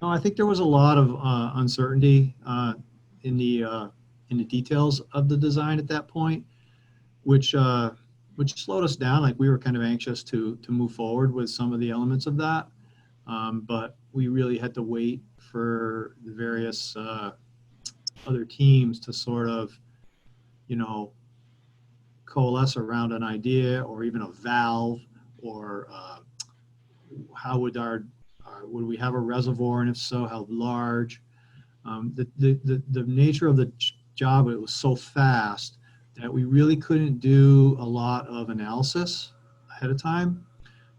No, I think there was a lot of uncertainty in the uh, in the details of the design at that point, which uh, which slowed us down. Like we were kind of anxious to move forward with some of the elements of that, but we really had to wait for the various other teams to sort of, you know, coalesce around an idea or even a valve or how would would we have a reservoir, and if so, how large? The nature of the job, it was so fast that we really couldn't do a lot of analysis ahead of time.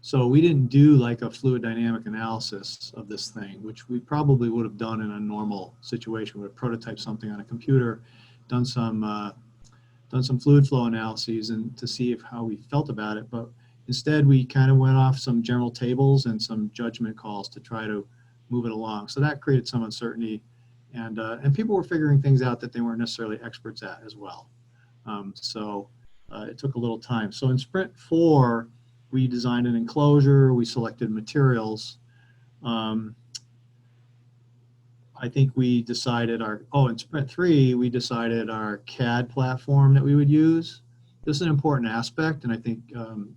So we didn't do like a fluid dynamic analysis of this thing, which we probably would have done in a normal situation. We would have prototyped something on a computer, done some done some fluid flow analyses and to see if how we felt about it. But instead, we kind of went off some general tables and some judgment calls to try to move it along. So that created some uncertainty, and people were figuring things out that they weren't necessarily experts at as well. So it took a little time. So in sprint 4, we designed an enclosure, we selected materials. Um, I think we decided in sprint 3, we decided our CAD platform that we would use. This is an important aspect, and I think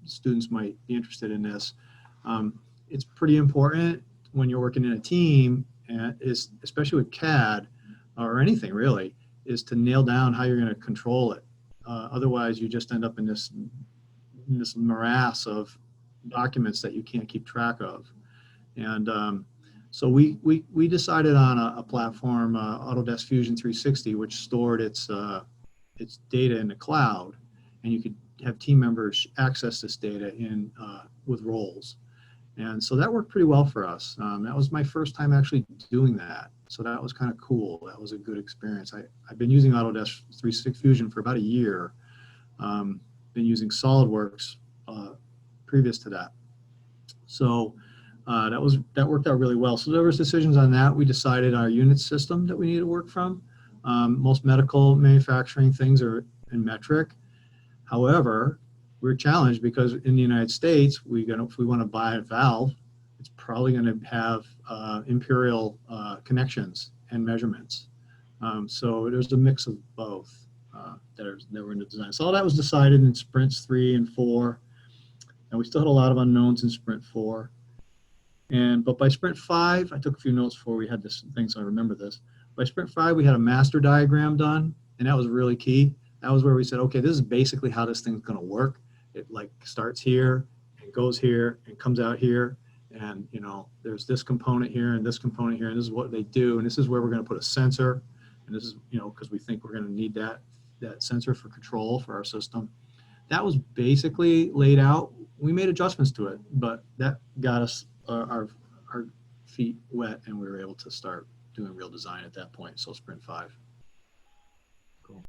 students might be interested in this. It's pretty important when you're working in a team, and is especially with CAD or anything really, is to nail down how you're going to control it. Otherwise, you just end up in this morass of documents that you can't keep track of. And so we decided on a platform, Autodesk Fusion 360, which stored its data in the cloud, and you could have team members access this data in with roles. And so that worked pretty well for us. That was my first time actually doing that. So that was kind of cool. That was a good experience. I've been using Autodesk 360 Fusion for about a year. Been using SolidWorks previous to that. So that worked out really well. So there was decisions on that. We decided our unit system that we need to work from. Most medical manufacturing things are in metric. However, we're challenged because in the United States, if we want to buy a valve, it's probably going to have imperial connections and measurements. So there's a mix of both that were in the design. So all that was decided in sprints 3 and 4, and we still had a lot of unknowns in sprint 4. But by sprint 5, I took a few notes before we had this thing, so I remember this. By sprint 5, we had a master diagram done, and that was really key. That was where we said, okay, this is basically how this thing's going to work. It like starts here and goes here and comes out here, and there's this component here and this component here, and this is what they do, and this is where we're going to put a sensor, and this is because we think we're going to need that sensor for control for our system. That was basically laid out. We made adjustments to it, but that got us our feet wet, and we were able to start doing real design at that point. So sprint 5.